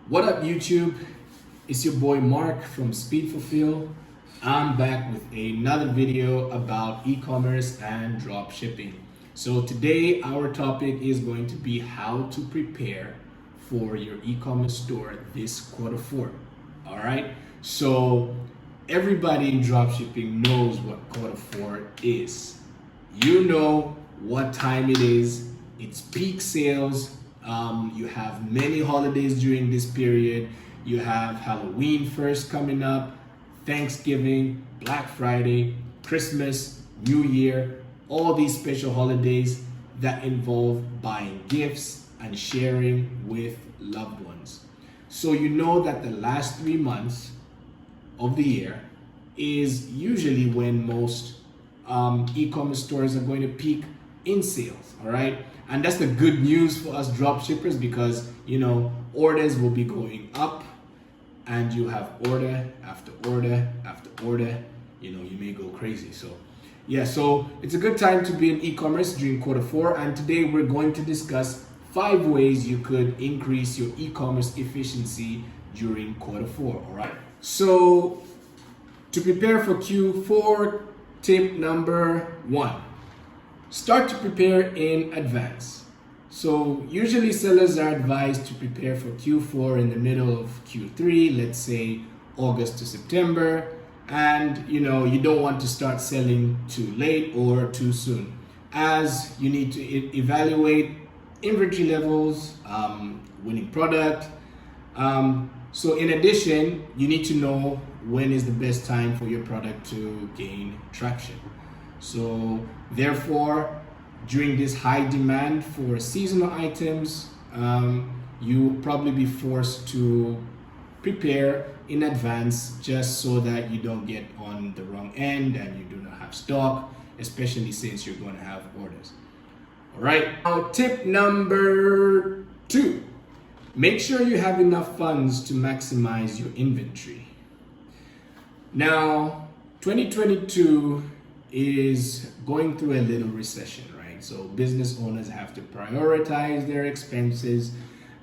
What up, YouTube? It's your boy Mark from Speedfulfill. I'm back with another video about e-commerce and drop shipping. So today our topic is going to be how to prepare for your e-commerce store this quarter 4. All right. So everybody in drop shipping knows what quarter 4 is. You know what time it is. It's peak sales. You have many holidays during this period. You have Halloween first coming up, Thanksgiving, Black Friday, Christmas, New Year, all these special holidays that involve buying gifts and sharing with loved ones. So you know that the last 3 months of the year is usually when most e-commerce stores are going to peak in sales, all right? And that's the good news for us drop shippers because, you know, orders will be going up and you have order after order after order. You know, you may go crazy. So yeah, so it's a good time to be in e-commerce during quarter 4. And today we're going to discuss 5 ways you could increase your e-commerce efficiency during quarter 4, all right? So to prepare for Q4, tip number 1. Start to prepare in advance. So usually sellers are advised to prepare for Q4 in the middle of Q3, let's say August to September. And you know, you don't want to start selling too late or too soon, as you need to evaluate inventory levels, winning product. So in addition, you need to know when is the best time for your product to gain traction. So therefore, during this high demand for seasonal items, you'll probably be forced to prepare in advance just so that you don't get on the wrong end and you do not have stock, especially since you're going to have orders. All right. Now, tip number 2, make sure you have enough funds to maximize your inventory. Now, 2022 is going through a little recession, right? So business owners have to prioritize their expenses,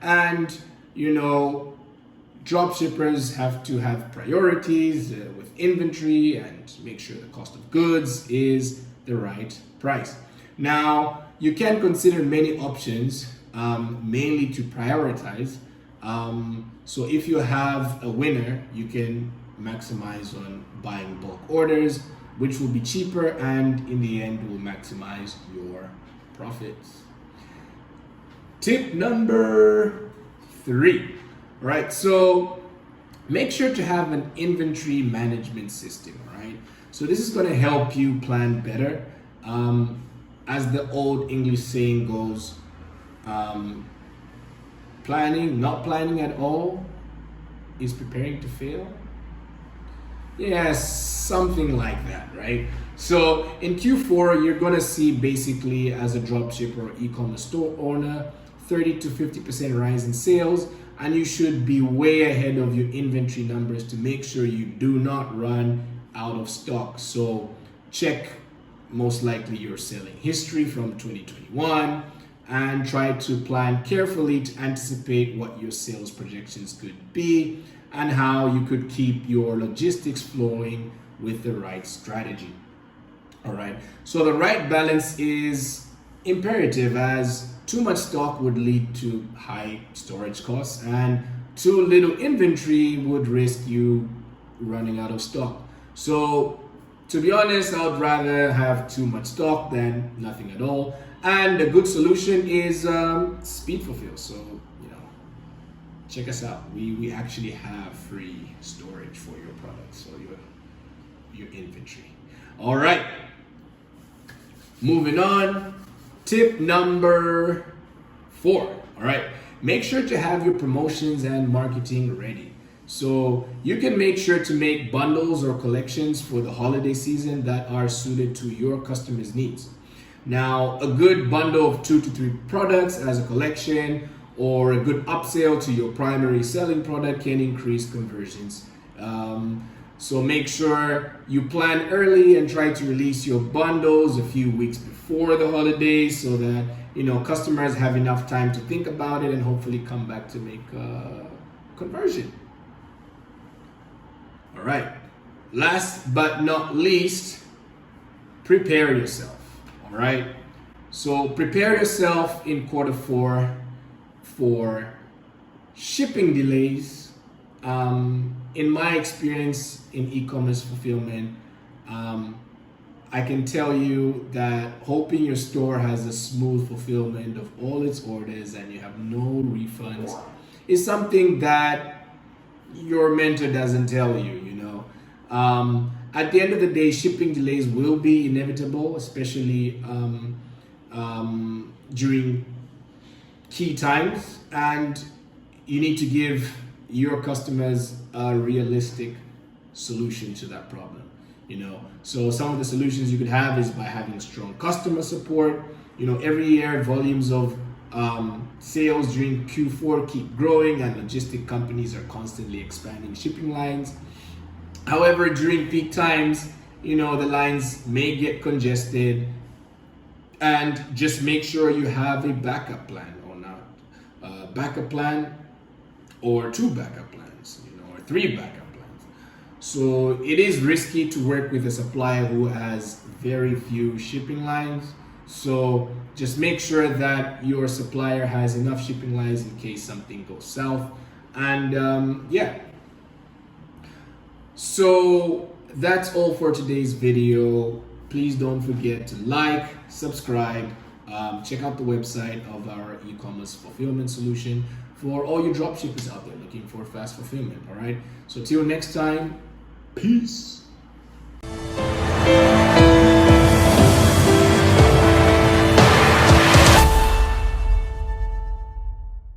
and you know, drop shippers have to have priorities with inventory and make sure the cost of goods is the right price. Now, you can consider many options, mainly to prioritize. So if you have a winner, you can maximize on buying bulk orders, which will be cheaper and in the end will maximize your profits. Tip number 3, right? So make sure to have an inventory management system, right? So this is going to help you plan better. As the old English saying goes, not planning at all is preparing to fail. Yes, something like that, right? So in Q4, you're gonna see basically as a dropshipper or e-commerce store owner, 30 to 50% rise in sales, and you should be way ahead of your inventory numbers to make sure you do not run out of stock. So check most likely your selling history from 2021 and try to plan carefully to anticipate what your sales projections could be and how you could keep your logistics flowing with the right strategy. All right, so the right balance is imperative, as too much stock would lead to high storage costs and too little inventory would risk you running out of stock. So to be honest, I would rather have too much stock than nothing at all. And a good solution is Speedfulfill. So check us out. We actually have free storage for your products, so your inventory. All right, moving on. Tip number 4. All right, make sure to have your promotions and marketing ready. So you can make sure to make bundles or collections for the holiday season that are suited to your customers' needs. Now, a good bundle of 2 to 3 products as a collection or a good upsell to your primary selling product can increase conversions. So make sure you plan early and try to release your bundles a few weeks before the holidays so that customers have enough time to think about it and hopefully come back to make conversion. All right. Last but not least, prepare yourself. All right. So prepare yourself in Q4 for shipping delays. In my experience in e-commerce fulfillment, I can tell you that hoping your store has a smooth fulfillment of all its orders and you have no refunds is something that your mentor doesn't tell you, you know. At the end of the day, shipping delays will be inevitable, especially during key times, and you need to give your customers a realistic solution to that problem. You know, so some of the solutions you could have is by having strong customer support. You know, every year volumes of sales during Q4 keep growing, and logistic companies are constantly expanding shipping lines. However, during peak times, you know, the lines may get congested, and just make sure you have a backup plan or not. Backup plan or 2 backup plans, you know, or 3 backup plans. So it is risky to work with a supplier who has very few shipping lines. So just make sure that your supplier has enough shipping lines in case something goes south. And yeah. So that's all for today's video. Please don't forget to like, subscribe, check out the website of our e-commerce fulfillment solution for all your dropshippers out there looking for fast fulfillment. All right. So till next time, peace.